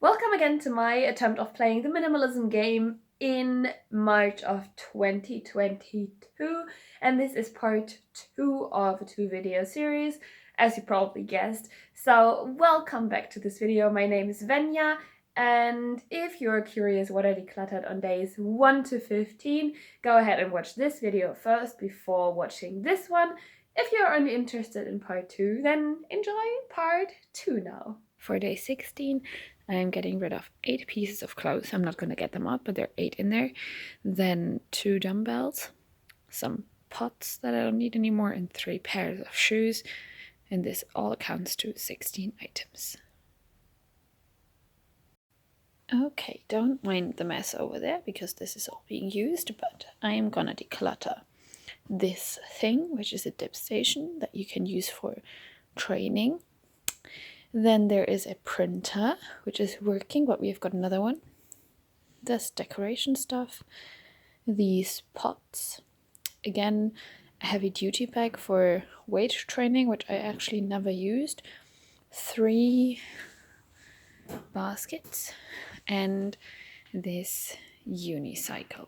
Welcome again to my attempt of playing the minimalism game in March of 2022, and this is part 2 of a 2-video series, as you probably guessed. So welcome back to this video. My name is Venja, and if you're curious what I decluttered on days 1 to 15, go ahead and watch this video first before watching this one. If you're only interested in part 2, then enjoy part 2 now. For day 16, I'm getting rid of 8 pieces of clothes. I'm not going to get them up, but there are 8 in there. Then 2 dumbbells, some pots that I don't need anymore, and 3 pairs of shoes. And this all counts to 16 items. Okay, don't mind the mess over there because this is all being used, but I am gonna declutter this thing, which is a dip station that you can use for training. Then there is a printer, which is working, but we've got another one. This decoration stuff. These pots. Again, a heavy duty bag for weight training, which I actually never used. 3 baskets. And this unicycle.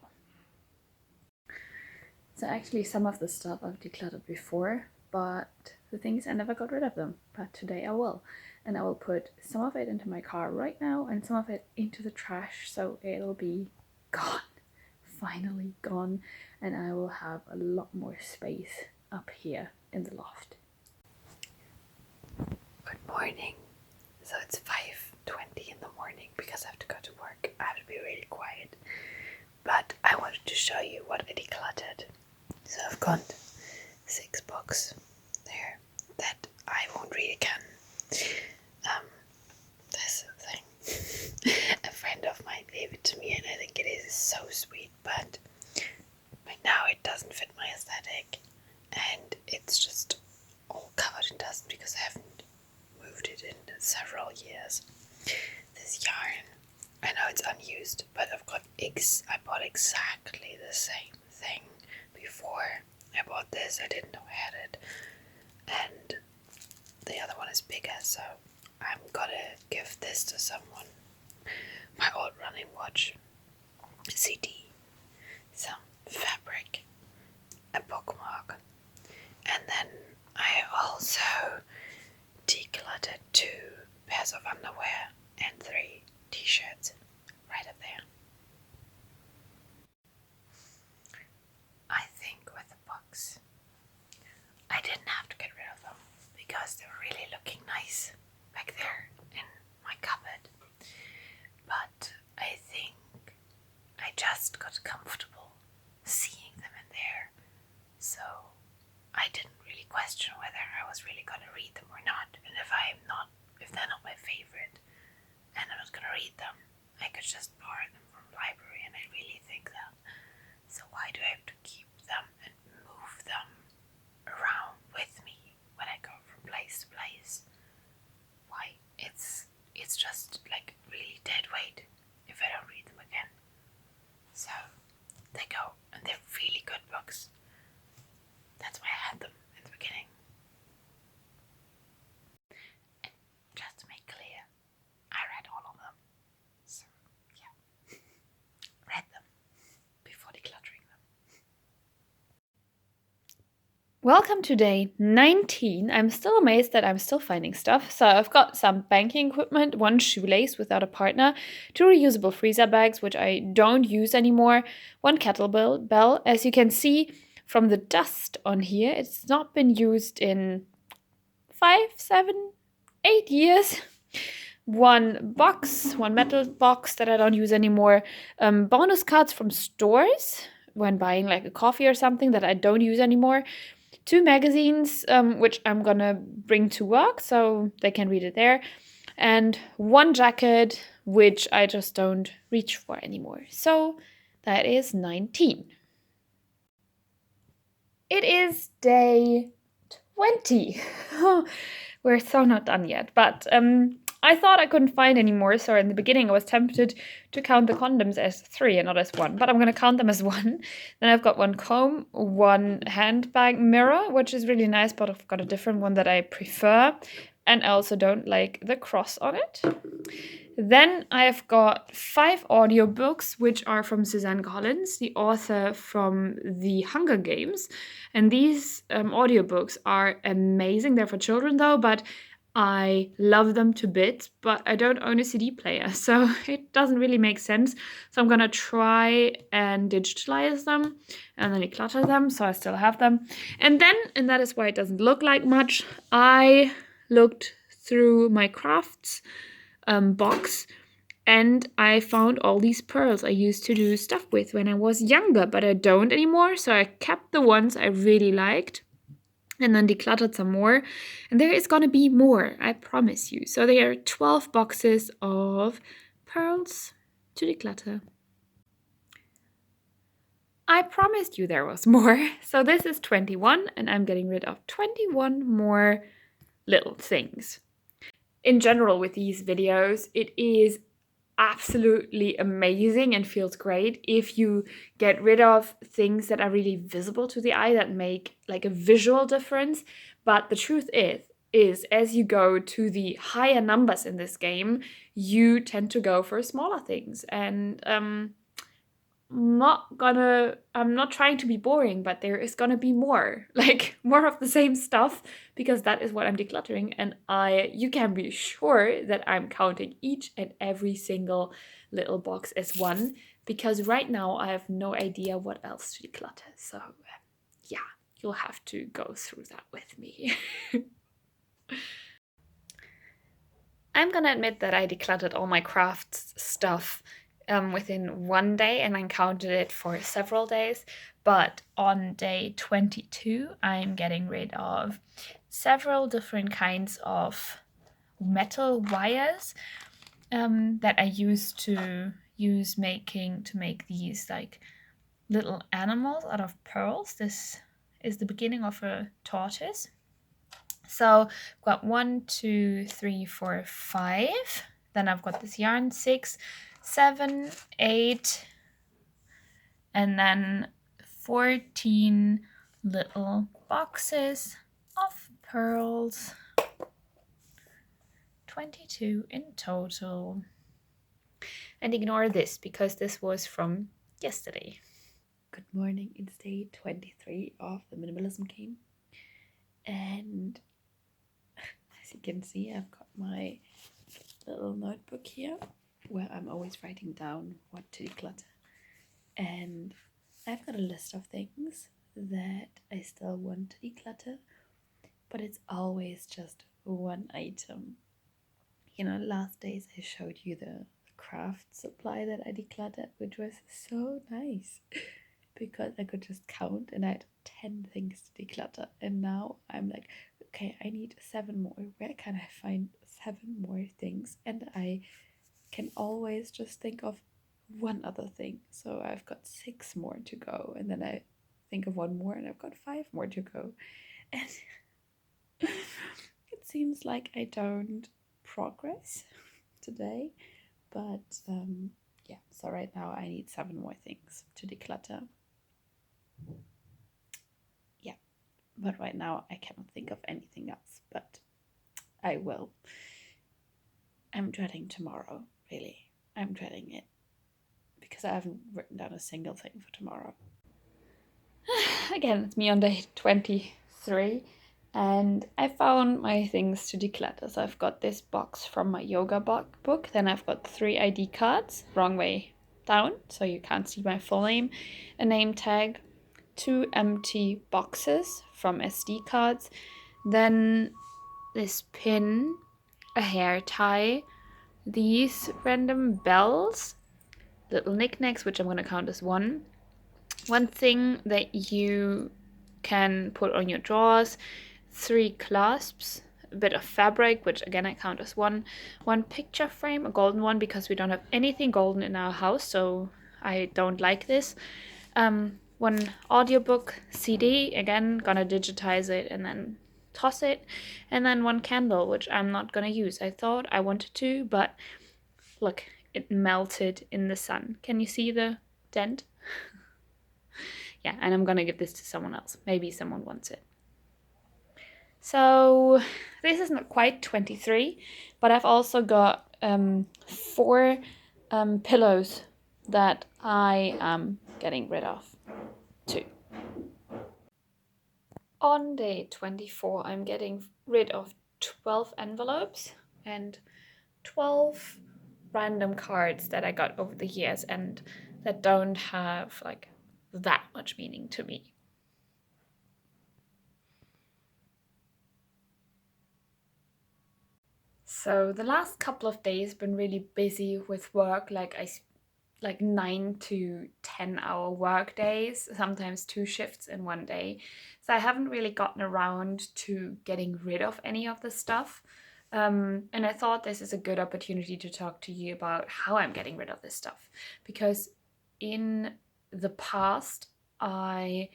So actually some of the stuff I've decluttered before, but the thing is I never got rid of them. But today I will. And I will put some of it into my car right now and some of it into the trash, so it'll be gone. Finally gone. And I will have a lot more space up here in the loft. Good morning. So it's 5:20 in the morning because I have to go to work. I have to be really quiet. But I wanted to show you what I decluttered. So I've got 6 books there that I won't read again. This thing, a friend of mine gave it to me, and I think it is so sweet, but right now it doesn't fit my aesthetic, and it's just all covered in dust because I haven't moved it in several years. This yarn, I know it's unused, but I bought exactly the same thing before I bought this. I didn't know I had it, and the other one is bigger, so I'm gonna give this to someone. My old running watch, CD, some fabric, a bookmark, and then I also decluttered 2 pairs of underwear and 3 t-shirts right up there. I think with the books, I didn't have to get rid of them because they were really looking nice back there in my cupboard. But I think I just got comfortable seeing them in there, so I didn't really question whether I was really going to read them or not. And if they're not my favorite and I'm not going to read them, I could just borrow them from the library, and I really think that. So why do I have to keep them and move them around with me when I go from place to place? Why? It's just like really dead weight if I don't read them again. So they go, and they're really good books. That's why I had them in the beginning. And just to make clear, I read all of them. So yeah, read them before decluttering them. Welcome to day 19. I'm still amazed that I'm still finding stuff. So I've got some banking equipment, 1 shoelace without a partner, 2 reusable freezer bags, which I don't use anymore, 1 kettlebell. As you can see from the dust on here, it's not been used in 5, 7, 8 years. 1 box, 1 metal box that I don't use anymore. Bonus cards from stores when buying like a coffee or something that I don't use anymore. 2 magazines, which I'm gonna bring to work so they can read it there. And 1 jacket, which I just don't reach for anymore. So that is 19. It is day 20. We're so not done yet, but I thought I couldn't find any more, so in the beginning I was tempted to count the condoms as 3 and not as 1, but I'm going to count them as 1. Then I've got 1 comb, 1 handbag mirror, which is really nice, but I've got a different one that I prefer, and I also don't like the cross on it. Then I've got 5 audiobooks, which are from Suzanne Collins, the author from The Hunger Games. And these audiobooks are amazing. They're for children though, but I love them to bits, but I don't own a CD player, so it doesn't really make sense. So I'm gonna try and digitalize them and then declutter them, so I still have them. And then, and that is why it doesn't look like much, I looked through my crafts box and I found all these pearls I used to do stuff with when I was younger, but I don't anymore, so I kept the ones I really liked and then decluttered some more. And there is gonna be more, I promise you. So there are 12 boxes of pearls to declutter. I promised you there was more. So this is 21 and I'm getting rid of 21 more little things. In general with these videos, it is absolutely amazing and feels great if you get rid of things that are really visible to the eye that make like a visual difference. But the truth is as you go to the higher numbers in this game, you tend to go for smaller things. And I'm not trying to be boring, but there is gonna be more, like more of the same stuff, because that is what I'm decluttering. And you can be sure that I'm counting each and every single little box as one, because right now I have no idea what else to declutter. So yeah, you'll have to go through that with me. I'm gonna admit that I decluttered all my crafts stuff within one day and then counted it for several days. But on day 22, I'm getting rid of several different kinds of metal wires that I used to make these like little animals out of pearls. This is the beginning of a tortoise. So I've got 1, 2, 3, 4, 5. Then I've got this yarn 6, 7, 8, and then 14 little boxes of pearls. 22 in total. And ignore this because this was from yesterday. Good morning, it's day 23 of the Minimalism game. And as you can see, I've got my little notebook here where I'm always writing down what to declutter. And I've got a list of things that I still want to declutter, but it's always just one item. You know, last days I showed you the craft supply that I decluttered, which was so nice because I could just count and I had 10 things to declutter. And now I'm like, okay, I need 7 more. Where can I find 7 more things? And I can always just think of one other thing. So I've got 6 more to go. And then I think of one more and I've got 5 more to go. And it seems like I don't progress today. But yeah, so right now I need 7 more things to declutter. Yeah, but right now I cannot think of anything else, but I will. I'm dreading tomorrow, really. I'm dreading it because I haven't written down a single thing for tomorrow. Again, it's me on day 23 and I found my things to declutter. So I've got this box from my yoga book, then I've got 3 ID cards, wrong way down, so you can't see my full name, a name tag, 2 empty boxes from SD cards, then this pin, a hair tie, these random bells, little knickknacks, which I'm going to count as one thing that you can put on your drawers, 3 clasps, a bit of fabric, which again I count as one picture frame, a golden one, because we don't have anything golden in our house, so I don't like this. 1 audiobook CD, again gonna digitize it and then toss it, and then 1 candle, which I'm not gonna use. I thought I wanted to, but look, it melted in the sun. Can you see the dent? Yeah, and I'm gonna give this to someone else. Maybe someone wants it. So this is not quite 23, but I've also got 4 pillows that I am getting rid of too. On day 24, I'm getting rid of 12 envelopes and 12 random cards that I got over the years and that don't have like that much meaning to me. So the last couple of days been really busy with work, like 9 to 10 hour work days, sometimes 2 shifts in one day. So I haven't really gotten around to getting rid of any of the stuff. And I thought this is a good opportunity to talk to you about how I'm getting rid of this stuff. Because in the past, I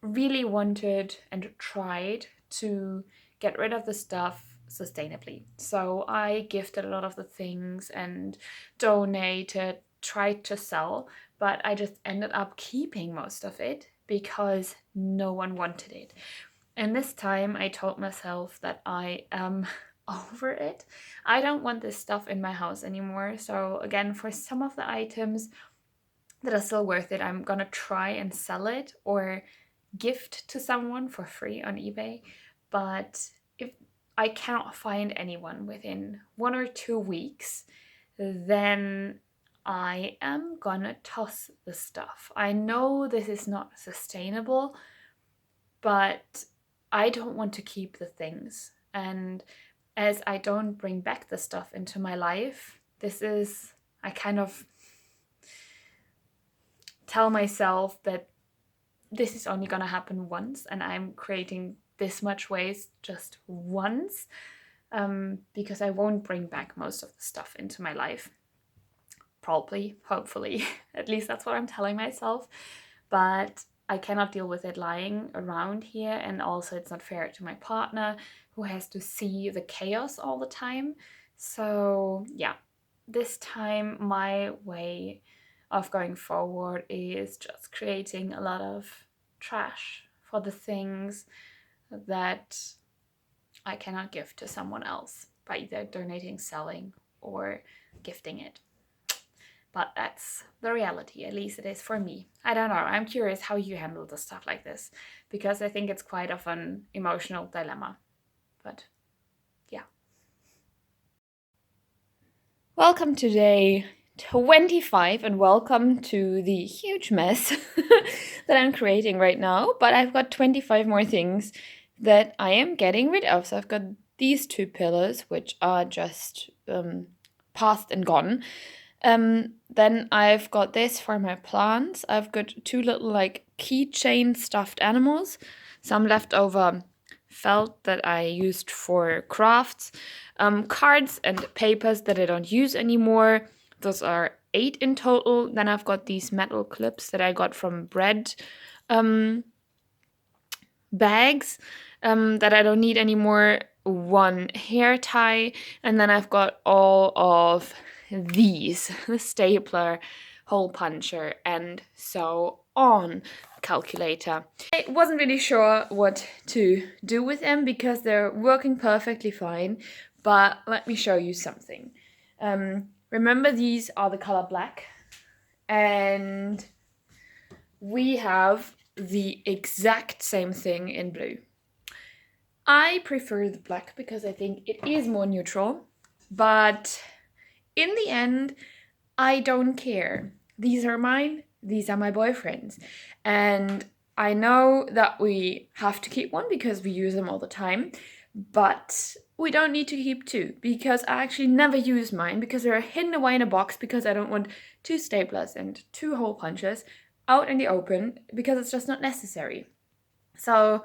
really wanted and tried to get rid of the stuff sustainably. So I gifted a lot of the things and donated, tried to sell, but I just ended up keeping most of it because no one wanted it. And this time I told myself that I am over it. I don't want this stuff in my house anymore. So again, for some of the items that are still worth it, I'm gonna try and sell it or gift to someone for free on eBay. But if I cannot find anyone within 1 or 2 weeks, then I am gonna toss the stuff. I know this is not sustainable, but I don't want to keep the things. And as I don't bring back the stuff into my life, I kind of tell myself that this is only gonna happen once and I'm creating this much waste just once, because I won't bring back most of the stuff into my life. Probably, hopefully, at least that's what I'm telling myself. But I cannot deal with it lying around here, and also it's not fair to my partner who has to see the chaos all the time. So yeah, this time my way of going forward is just creating a lot of trash for the things that I cannot give to someone else by either donating, selling, or gifting it. But that's the reality, at least it is for me. I don't know, I'm curious how you handle the stuff like this, because I think it's quite of an emotional dilemma. But yeah. Welcome to day 25 and welcome to the huge mess that I'm creating right now. But I've got 25 more things that I am getting rid of. So I've got these 2 pillows, which are just past and gone. Then I've got this for my plants. I've got 2 little like keychain stuffed animals, some leftover felt that I used for crafts, cards and papers that I don't use anymore. Those are 8 in total. Then I've got these metal clips that I got from bread bags that I don't need anymore. 1 hair tie, and then I've got all of these, the stapler, hole puncher, and so on calculator. I wasn't really sure what to do with them because they're working perfectly fine, but let me show you something. Remember, these are the color black, and we have the exact same thing in blue. I prefer the black because I think it is more neutral, but in the end, I don't care. These are mine, these are my boyfriend's. And I know that we have to keep one because we use them all the time, but we don't need to keep 2 because I actually never use mine because they're hidden away in a box because I don't want 2 staplers and 2 hole punches out in the open because it's just not necessary. So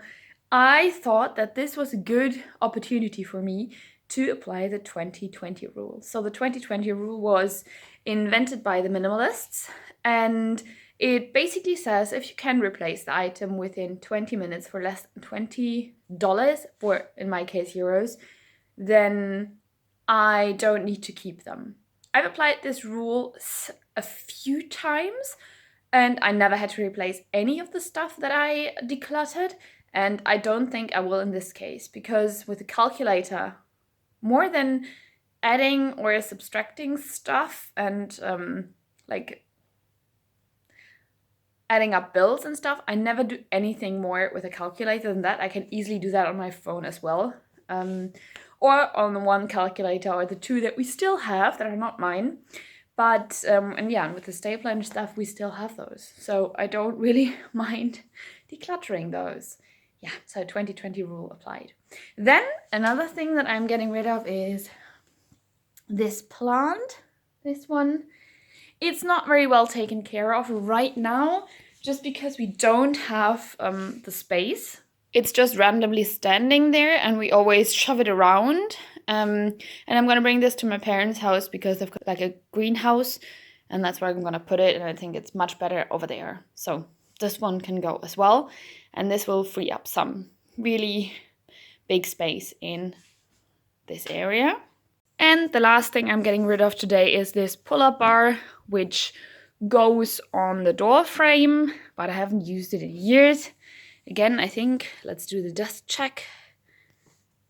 I thought that this was a good opportunity for me to apply the 2020 rule. So the 2020 rule was invented by the minimalists, and it basically says if you can replace the item within 20 minutes for less than $20, or in my case euros, then I don't need to keep them. I've applied this rule a few times and I never had to replace any of the stuff that I decluttered, and I don't think I will in this case because with the calculator, more than adding or subtracting stuff and like adding up bills and stuff, I never do anything more with a calculator than that. I can easily do that on my phone as well. Or on the one calculator or the two that we still have that are not mine. But, and yeah, with the stapler and stuff, we still have those. So I don't really mind decluttering those. Yeah, so 2020 rule applied. Then another thing that I'm getting rid of is this plant. This one. It's not very well taken care of right now, just because we don't have the space. It's just randomly standing there and we always shove it around. And I'm gonna bring this to my parents' house because they've got like a greenhouse and that's where I'm gonna put it, and I think it's much better over there. So this one can go as well, and this will free up some really big space in this area. And the last thing I'm getting rid of today is this pull-up bar, which goes on the door frame, but I haven't used it in years. Again, I think, let's do the dust check.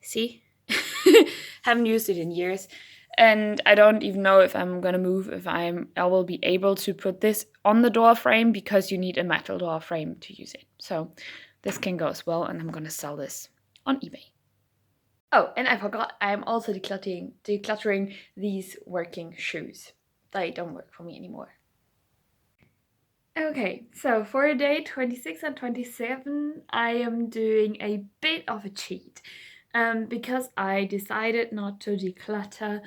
See? Haven't used it in years. And I don't even know if I'm gonna move, if I will be able to put this on the door frame, because you need a metal door frame to use it. So this can go as well, and I'm gonna sell this on eBay. Oh, and I forgot, I'm also decluttering these working shoes. They don't work for me anymore. Okay, so for day 26 and 27, I am doing a bit of a cheat. Because I decided not to declutter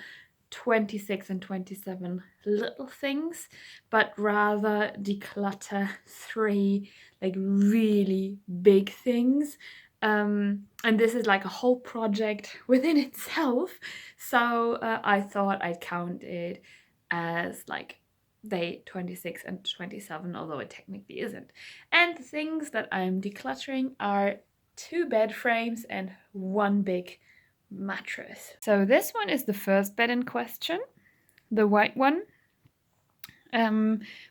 26 and 27 little things, but rather declutter 3 like really big things. And this is like a whole project within itself. So I thought I'd count it as like day 26 and 27, although it technically isn't. And the things that I'm decluttering are 2 bed frames and 1 big mattress. So this one is the first bed in question, the white one,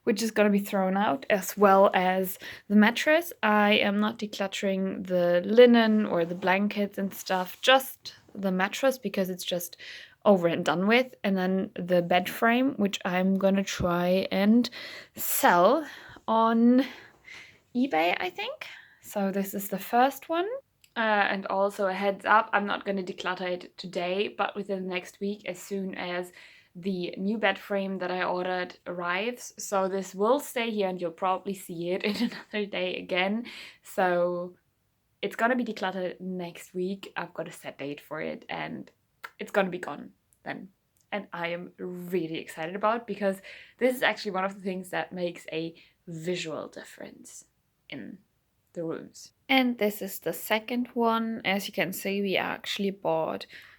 which is going to be thrown out, as well as the mattress. I am not decluttering the linen or the blankets and stuff, just the mattress, because it's just over and done with. And then the bed frame, which I'm going to try and sell on eBay, I think. So this is the first one. And also a heads up, I'm not going to declutter it today, but within the next week, as soon as the new bed frame that I ordered arrives. So this will stay here and you'll probably see it in another day again. So it's going to be decluttered next week. I've got a set date for it and it's going to be gone then. And I am really excited about it, because this is actually one of the things that makes a visual difference in the rooms. And this is the second one. As you can see, we actually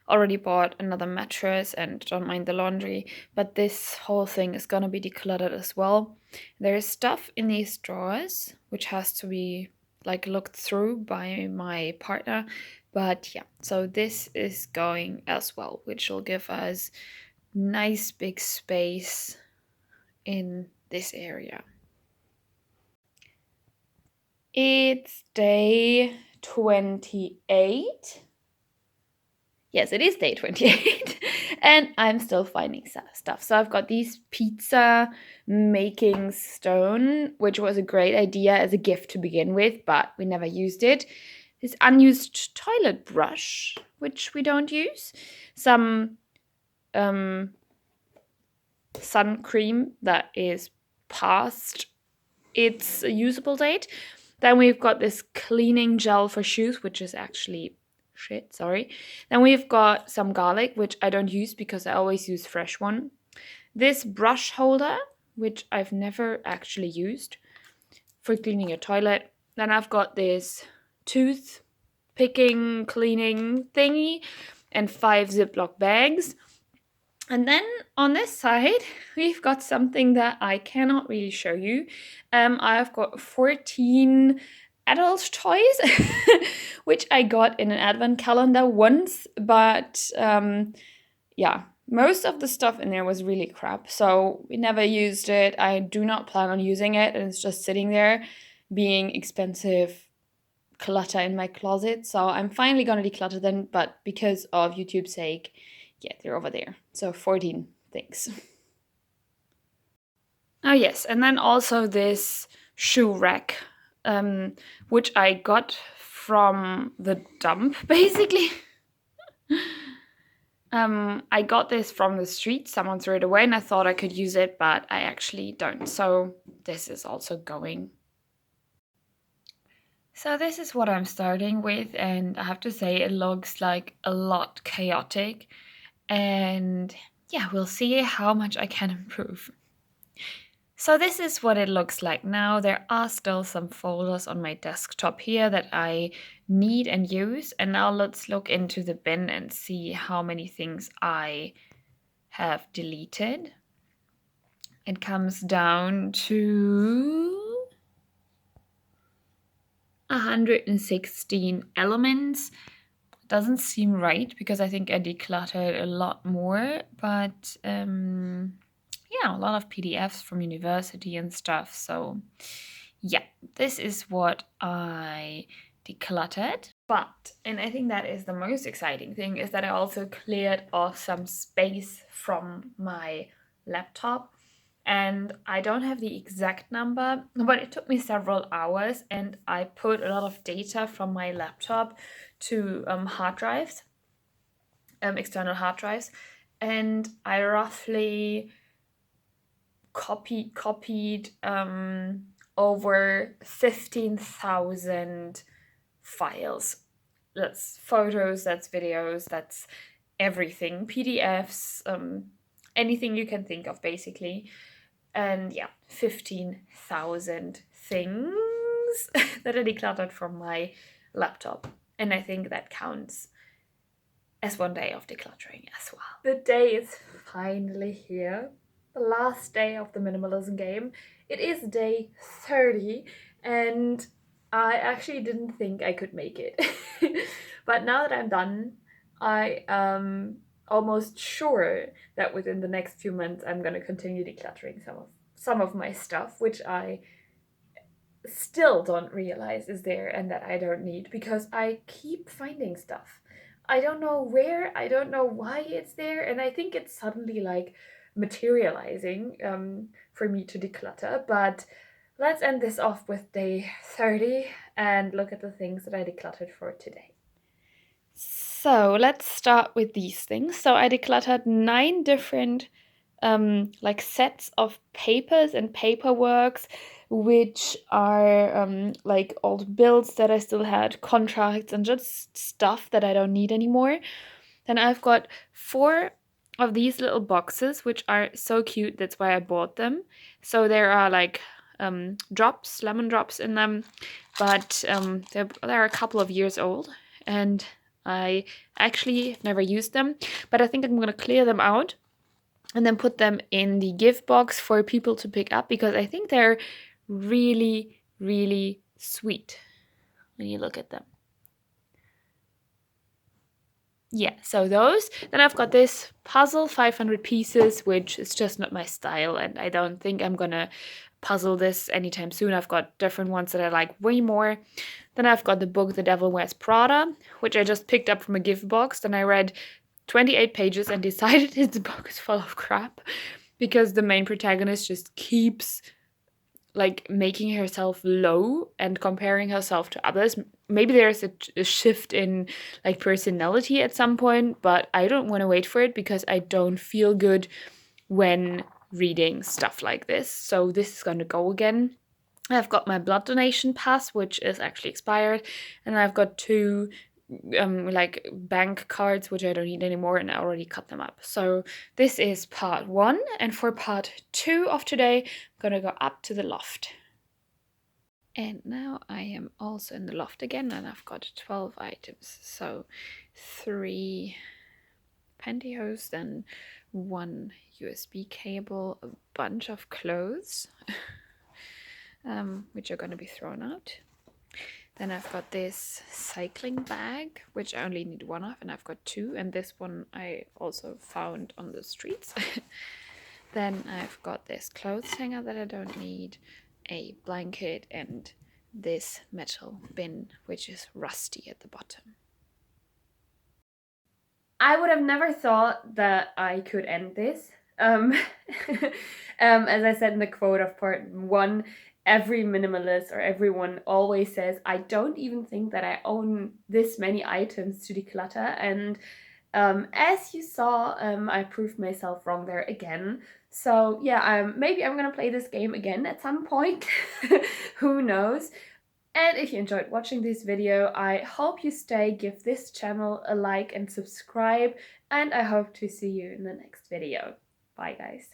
already bought another mattress, and don't mind the laundry, but this whole thing is gonna be decluttered as well. There is stuff in these drawers which has to be like looked through by my partner, but yeah, so this is going as well, which will give us nice big space in this area. It's day 28. Yes, it is day 28. And I'm still finding stuff. So I've got these pizza making stone, which was a great idea as a gift to begin with, but we never used it. This unused toilet brush, which we don't use. Some sun cream that is past its usable date. Then we've got this cleaning gel for shoes, which is actually shit, sorry. Then we've got some garlic, which I don't use because I always use fresh one. This brush holder, which I've never actually used for cleaning your toilet. Then I've got this tooth picking, cleaning thingy and 5 Ziploc bags. And then on this side, we've got something that I cannot really show you. I've got 14 adult toys, which I got in an advent calendar once. But yeah, most of the stuff in there was really crap. So we never used it. I do not plan on using it. And it's just sitting there being expensive clutter in my closet. So I'm finally going to declutter them. But because of YouTube's sake, yeah, they're over there. So 14 things. Oh yes, and then also this shoe rack, which I got from the dump, basically. I got this from the street. Someone threw it away and I thought I could use it, but I actually don't. So this is also going. So this is what I'm starting with, and I have to say it looks like a lot chaotic. And yeah, we'll see how much I can improve. So this is what it looks like now. There are still some folders on my desktop here that I need and use. And now let's look into the bin and see how many things I have deleted. It comes down to 116 elements. Doesn't seem right because I think I decluttered a lot more, but yeah, a lot of PDFs from university and stuff. So yeah, this is what I decluttered. But, and I think that is the most exciting thing, is that I also cleared off some space from my laptop. And I don't have the exact number, but it took me several hours, and I put a lot of data from my laptop to hard drives, external hard drives, and I roughly copied over 15,000 files. That's photos, that's videos, that's everything, PDFs, anything you can think of, basically. And yeah, 15,000 things that I decluttered from my laptop. And I think that counts as one day of decluttering as well. The day is finally here. The last day of the minimalism game. It is day 30, and I actually didn't think I could make it. But now that I'm done, I am almost sure that within the next few months I'm going to continue decluttering some of my stuff, which I still don't realize is there and that I don't need, because I keep finding stuff. I don't know where, I don't know why it's there, and I think it's suddenly like materializing for me to declutter. But let's end this off with day 30 and look at the things that I decluttered for today. So let's start with these things. So I decluttered 9 different like sets of papers and paperworks, which are like old bills that I still had, contracts, and just stuff that I don't need anymore. Then I've got 4 of these little boxes, which are so cute. That's why I bought them. So there are like drops, lemon drops in them, but they're a couple of years old, and I actually never used them, but I think I'm going to clear them out and then put them in the gift box for people to pick up, because I think they're really, really sweet when you look at them. Yeah, so those. Then I've got this puzzle, 500 pieces, which is just not my style, and I don't think I'm gonna puzzle this anytime soon. I've got different ones that I like way more. Then I've got the book The Devil Wears Prada, which I just picked up from a gift box. Then I read 28 pages and decided this book is full of crap, because the main protagonist just keeps like making herself low and comparing herself to others. Maybe there's a shift in like personality at some point, but I don't want to wait for it because I don't feel good when reading stuff like this. So this is going to go again. I've got my blood donation pass, which is actually expired, and I've got 2 like bank cards which I don't need anymore, and I already cut them up. So this is part 1, and for part 2 of today I'm gonna go up to the loft. And now I am also in the loft again, and I've got 12 items. So 3 pantyhose, then 1 USB cable, a bunch of clothes which are going to be thrown out. Then I've got this cycling bag, which I only need 1 of, and I've got 2, and this one I also found on the streets. Then I've got this clothes hanger that I don't need, a blanket, and this metal bin, which is rusty at the bottom. I would have never thought that I could end this. As I said in the quote of part 1, every minimalist or everyone always says, I don't even think that I own this many items to declutter. And as you saw, I proved myself wrong there again. So yeah, maybe I'm gonna play this game again at some point. Who knows? And if you enjoyed watching this video, I hope you stay, give this channel a like and subscribe, and I hope to see you in the next video. Bye guys.